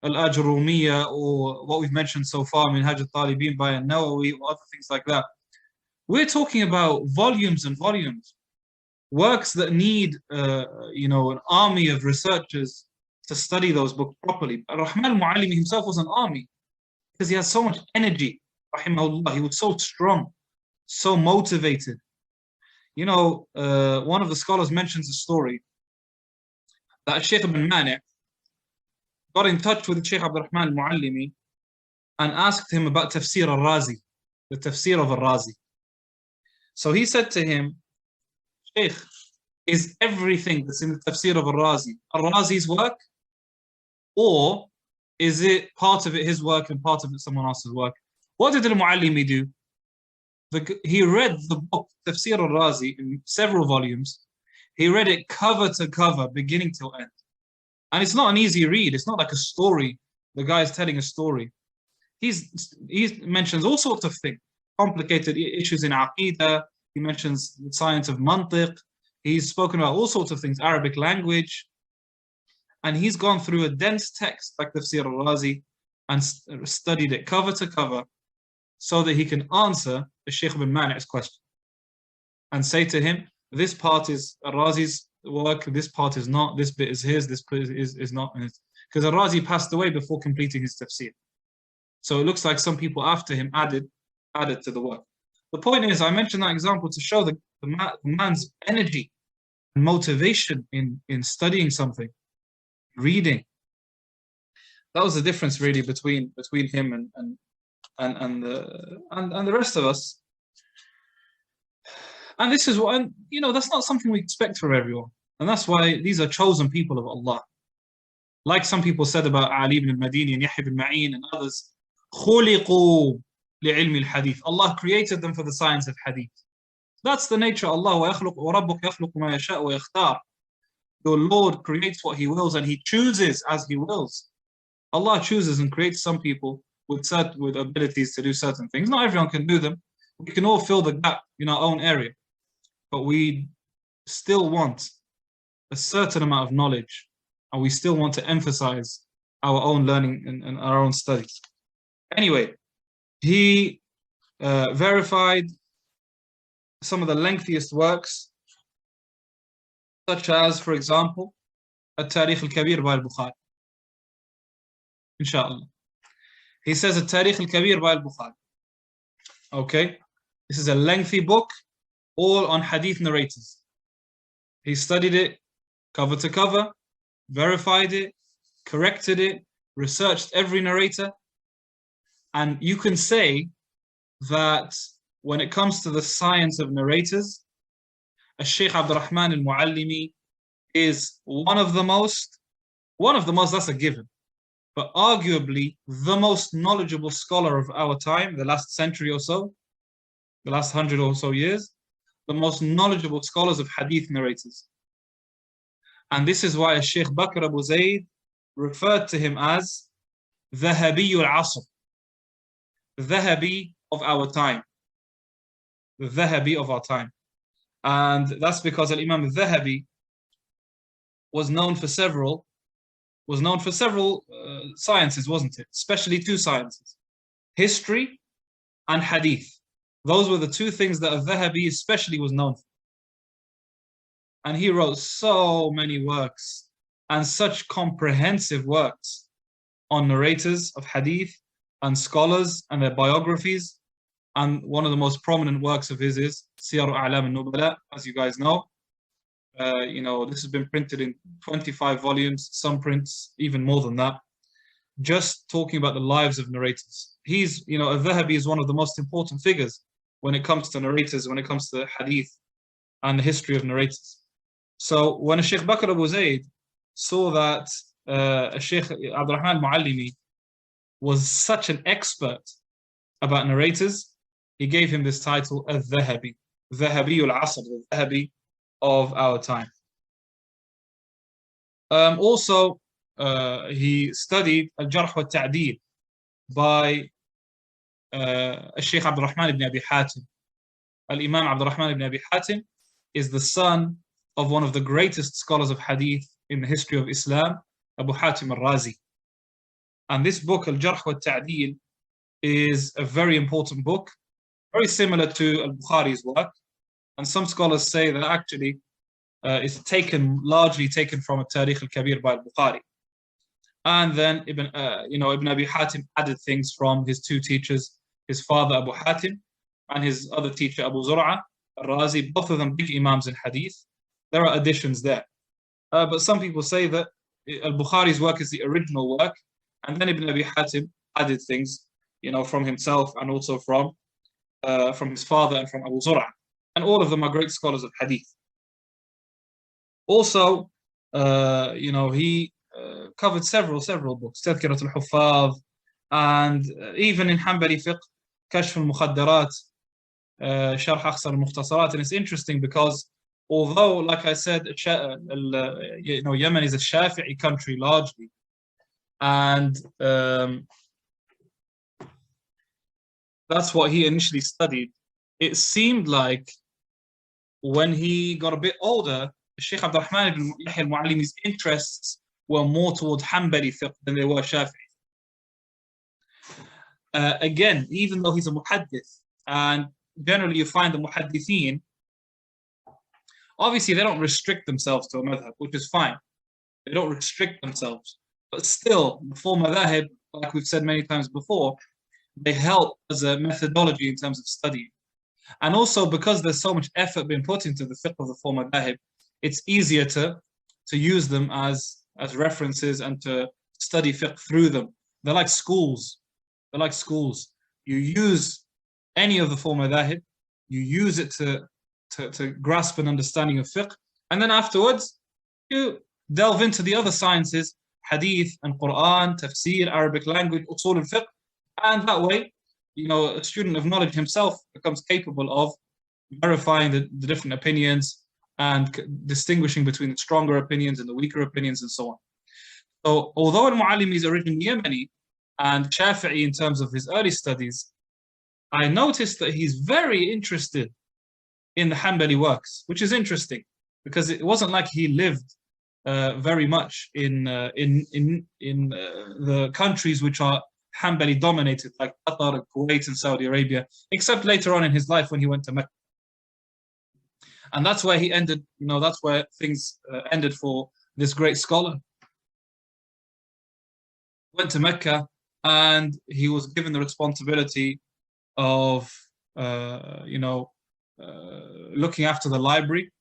Al-Ajrumiyya or what we've mentioned so far, Minhaj al-Talibin by An-Nawawi or other things like that. We're talking about volumes and volumes, works that need, an army of researchers to study those books properly. Rahman al-Muallimi himself was an army because he has so much energy. Rahimahullah, he was so strong, so motivated. One of the scholars mentions a story that Shaykh ibn Mani' got in touch with Shaykh AbdurRahman al-Muallimi and asked him about Tafsir al-Razi, the Tafsir of al-Razi. So he said to him, Shaykh, is everything that's in the Tafsir of al-Razi's work? Or is it part of it his work and part of it someone else's work? What did al-Muallimi do? He read the book, Tafsir al-Razi, in several volumes. He read it cover to cover, beginning till end. And it's not an easy read. It's not like a story. The guy is telling a story. He mentions all sorts of things, complicated issues in Aqidah. He mentions the science of mantiq. He's spoken about all sorts of things, Arabic language. And he's gone through a dense text like Tafsir al-Razi and studied it cover to cover so that he can answer the Shaykh ibn Mani's question and say to him, this part is al-Razi's work, this part is not, this bit is his, this bit is not. Because al-Razi passed away before completing his tafsir. So it looks like some people after him added to the work. The point is, I mentioned that example to show the man's energy and motivation in studying something, reading. That was the difference really between him and the rest of us. And this is what, that's not something we expect from everyone. And that's why these are chosen people of Allah. Like some people said about Ali ibn al-Madini and Yahya ibn Ma'in and others, خُلِقُوا لِعِلْمِ الْحَدِيثِ. Allah created them for the science of hadith. That's the nature of Allah. وَرَبُّكَ يَخْلُقُ مَا يَشَاءُ وَيَخْتَارُ. Your Lord creates what He wills and He chooses as He wills. Allah chooses and creates some people with abilities to do certain things. Not everyone can do them. We can all fill the gap in our own area. But we still want a certain amount of knowledge, and we still want to emphasize our own learning and our own studies. Anyway, he verified some of the lengthiest works, such as, for example, Al-Tarikh al-Kabir by al-Bukhari. Inshallah. He says Al-Tarikh al-Kabir by al-Bukhari. Okay? This is a lengthy book, all on hadith narrators. He studied it cover to cover, verified it, corrected it, researched every narrator. And you can say that when it comes to the science of narrators, Shaykh AbdurRahman al-Muallimi is one of the most, that's a given, but arguably the most knowledgeable scholar of our time, the last century or so, the last 100 or so years, the most knowledgeable scholars of hadith narrators. And this is why Shaykh Bakr Abu Zayd referred to him as Dhahabi al-Asr, Dhahabi of our time, the Dhahabi of our time. And that's because Al-Imam al-Dhahabi was known for several sciences, wasn't it? Especially two sciences, history and hadith. Those were the two things that al-Dhahabi especially was known for. And he wrote so many works and such comprehensive works on narrators of hadith and scholars and their biographies. And one of the most prominent works of his is Siyar A'lam al-Nubala, as you guys know. This has been printed in 25 volumes, some prints even more than that, just talking about the lives of narrators. Al-Dhahabi is one of the most important figures when it comes to narrators, when it comes to hadith and the history of narrators. So when Shaykh Bakr Abu Zayd saw that Shaykh AbdurRahman al-Muallimi was such an expert about narrators, he gave him this title, Al-Dhahabi, Dhahabi al-Asr, the Dhahabi of our time. Also, he studied Al-Jarh wa Ta'deel by Shaykh AbdurRahman ibn Abi Hatim. Al-Imam AbdurRahman ibn Abi Hatim is the son of one of the greatest scholars of hadith in the history of Islam, Abu Hatim al-Razi. And this book, Al-Jarh wa Ta'deel, is a very important book. very similar to Al-Bukhari's work. And some scholars say that actually it's largely taken from a Tarikh al-Kabir by Al-Bukhari. And then Ibn Abi Hatim added things from his two teachers, his father Abu Hatim and his other teacher Abu Zur'a al-Razi, both of them big imams in hadith. There are additions there. But some people say that Al-Bukhari's work is the original work, and then Ibn Abi Hatim added things, from himself and also from his father and from Abu Zur'a. And all of them are great scholars of hadith. Also, he covered several books, Tadhkirat al-Huffaz, and even in Hanbali fiqh, Kashf al-Mukhaddarat, Sharh Akhsar al-Mukhtasarat. And it's interesting because although, like I said, Yemen is a Shafi'i country largely, and that's what he initially studied, it seemed like when he got a bit older, Shaykh AbdurRahman ibn Yahya al-Mu'allimi's interests were more towards Hanbali fiqh than they were Shafi'i. Again, even though he's a muhaddith, and generally you find the muhaddithin, obviously they don't restrict themselves to a madhab, which is fine. They don't restrict themselves. But still, the four madhahib, like we've said many times before, they help as a methodology in terms of studying. And also because there's so much effort being put into the fiqh of the four madhahib, it's easier to use them as references and to study fiqh through them. They're like schools. You use any of the four madhahib, you use it to grasp an understanding of fiqh, and then afterwards you delve into the other sciences, hadith and Quran, tafsir, Arabic language, usul al-fiqh, and that way, a student of knowledge himself becomes capable of verifying the different opinions and distinguishing between the stronger opinions and the weaker opinions and so on. So although Al-Mu'allimi is originally Yemeni and Shafi'i in terms of his early studies, I noticed that he's very interested in the Hanbali works, which is interesting because it wasn't like he lived very much in the countries which are Hanbali dominated, like Qatar, Kuwait, and Saudi Arabia, except later on in his life when he went to Mecca. And that's where he ended, that's where things ended for this great scholar. Went to Mecca and he was given the responsibility of, looking after the library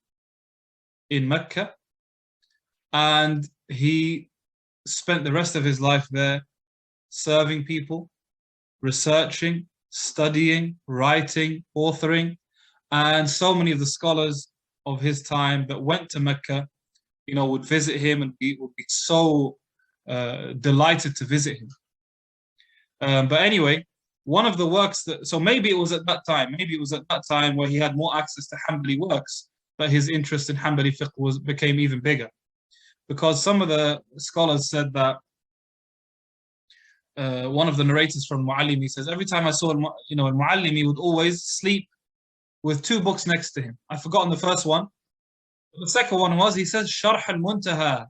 in Mecca. And he spent the rest of his life there serving people, researching, studying, writing, authoring. And so many of the scholars of his time that went to Mecca, would visit him and would be so delighted to visit him. But anyway, one of the works so maybe it was at that time where he had more access to Hanbali works, but his interest in Hanbali fiqh became even bigger. Because some of the scholars said that one of the narrators from Mu'allimi says, every time I saw Al-Mu'allimi would always sleep with two books next to him. I've forgotten the first one. The second one was, he says, Sharh Muntaha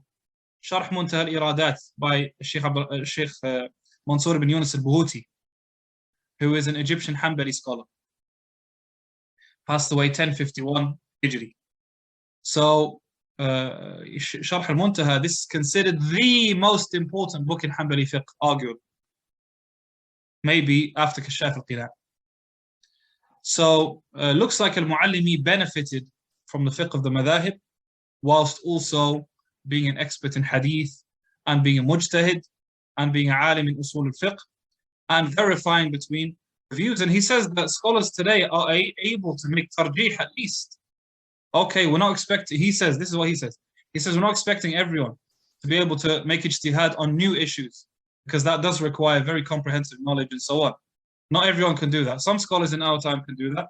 al-Iradat by Shaykh Mansour ibn Yunus al-Buhuti, who is an Egyptian Hanbali scholar. Passed away 1051 Hijri. So, Sharh al-Muntaha, this is considered the most important book in Hanbali fiqh, arguably. Maybe after Kashaf al-Qina'. So, looks like Al-Mu'allimi benefited from the fiqh of the madhahib, whilst also being an expert in hadith, and being a mujtahid, and being an alim in usul al-fiqh, and verifying between views. And he says that scholars today are able to make tarjih at least. Okay, we're not expecting, he says, this is what he says. He says, we're not expecting everyone to be able to make ijtihad on new issues, because that does require very comprehensive knowledge and so on. Not everyone can do that. Some scholars in our time can do that.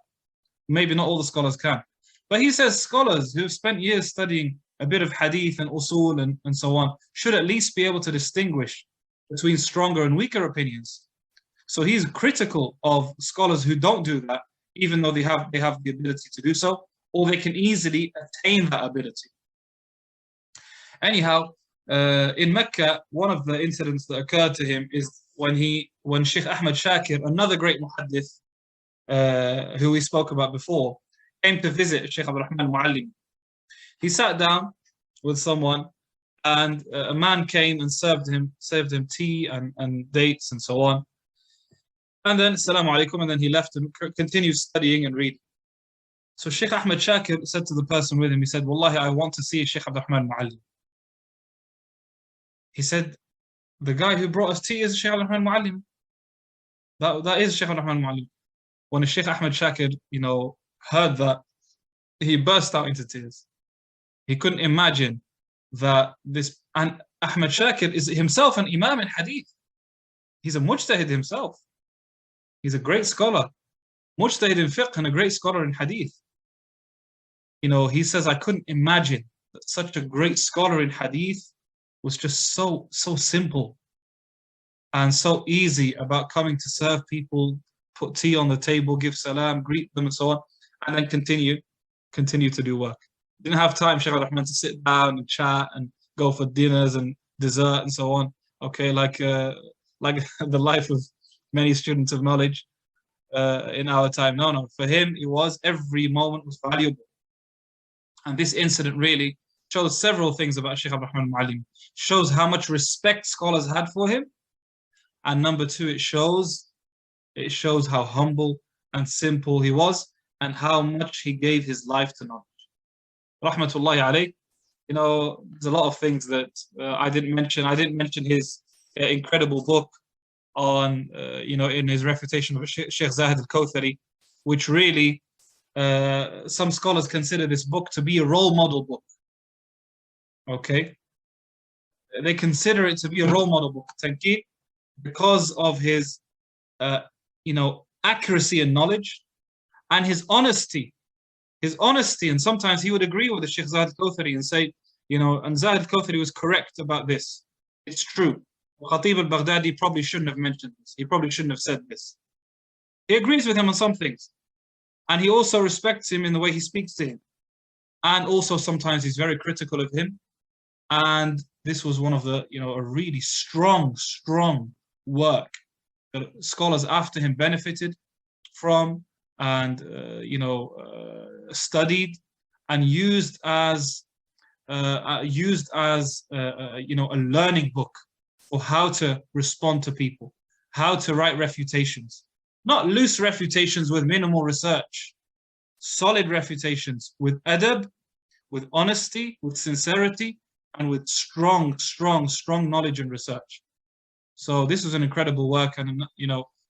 Maybe not all the scholars can. But he says scholars who've spent years studying a bit of hadith and usul and so on should at least be able to distinguish between stronger and weaker opinions. So he's critical of scholars who don't do that, even though they have the ability to do so, or they can easily attain that ability. Anyhow, in Mecca, one of the incidents that occurred to him is when Shaykh Ahmad Shakir, another great muhaddith, who we spoke about before, came to visit Shaykh AbdurRahman Muallim. He sat down with someone, and a man came and served him tea and dates and so on. And then, Assalamu alaikum, and then he left and continued studying and reading. So Shaykh Ahmed Shakir said to the person with him, he said, Wallahi, I want to see Shaykh AbdurRahman Muallim. He said, the guy who brought us tea is Shaykh AbdurRahman Muallim. That is Shaykh AbdurRahman Muallim. When Shaykh Ahmed Shakir, heard that, he burst out into tears. He couldn't imagine that this, and Ahmed Shakir is himself an Imam in Hadith. He's a mujtahid himself. He's a great scholar, mujtahid in fiqh and a great scholar in Hadith. He says, I couldn't imagine that such a great scholar in Hadith was just so simple and so easy about coming to serve people, put tea on the table, give salam, greet them and so on, and then continue to do work. Didn't have time, Shaykh Rahman, to sit down and chat and go for dinners and dessert and so on. Okay, like the life of many students of knowledge in our time. No. For him, it was every moment was valuable. And this incident really shows several things about Shaykh AbdurRahman Muallim. Shows how much respect scholars had for him. And number two, it shows how humble and simple he was and how much he gave his life to knowledge. Rahmatullahi alayh. There's a lot of things that I didn't mention. I didn't mention his incredible book on, in his refutation of Shaykh Zahed al-Kawthari, which really, some scholars consider this book to be a role model book. Okay? They consider it to be a role model book, because of his, accuracy in knowledge and his honesty. And sometimes he would agree with the Shaykh Zahed al-Kawthari and say, and Zahed al-Kawthari was correct about this. It's true. Khatib al-Baghdadi probably shouldn't have mentioned this. He probably shouldn't have said this. He agrees with him on some things. And he also respects him in the way he speaks to him. And also sometimes he's very critical of him. And this was one of the, a really strong work that scholars after him benefited from and, studied and used as a learning book for how to respond to people, how to write refutations. Not loose refutations with minimal research, solid refutations with adab, with honesty, with sincerity, and with strong knowledge and research. So this was an incredible work, and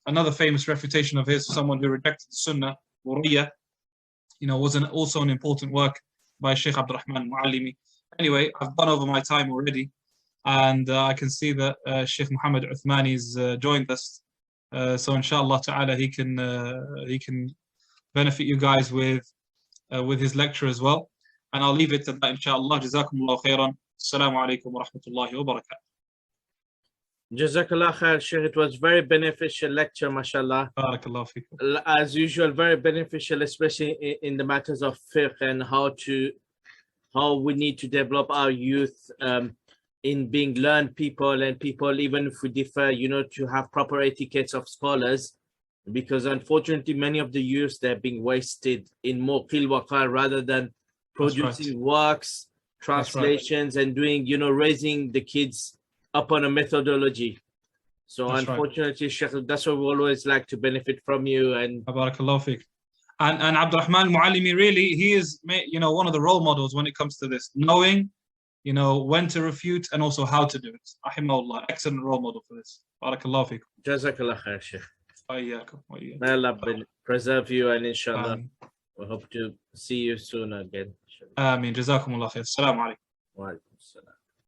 another famous refutation of his, someone who rejected the Sunnah, Wuriya, was also an important work by Shaykh AbdurRahman Muallimi. Anyway, I've gone over my time already, and I can see that Shaykh Muhammad Uthmani's joined us. So inshallah ta'ala he can benefit you guys with his lecture as well. And I'll leave it to that, inshallah. Jazakumullah khairan. Assalamu alaikum wa rahmatullahi wa barakatuh. Jazakallah khair, Shaykh. It was very beneficial lecture, mashallah. Barakallah feekum. As usual, very beneficial, especially in the matters of fiqh and how we need to develop our youth in being learned people, and people, even if we differ, to have proper etiquettes of scholars, because unfortunately many of the youth, they're being wasted in more qil waqar rather than producing works, translations, and doing, raising the kids up on a methodology. So that's unfortunately, Shaykh, that's why we always like to benefit from you. And Barakallah feek. And AbdurRahman Muallimi, really, he is, one of the role models when it comes to this, knowing, when to refute and also how to do it. Rahimahullah, excellent role model for this. Barakallah feek. Jazakallah khair, Shaykh. Ayyakum. May Allah preserve you, and inshallah, we hope to see you soon again. Ameen. Jazakumullah khair. Assalamu alaikum. Wa alaikum assalam.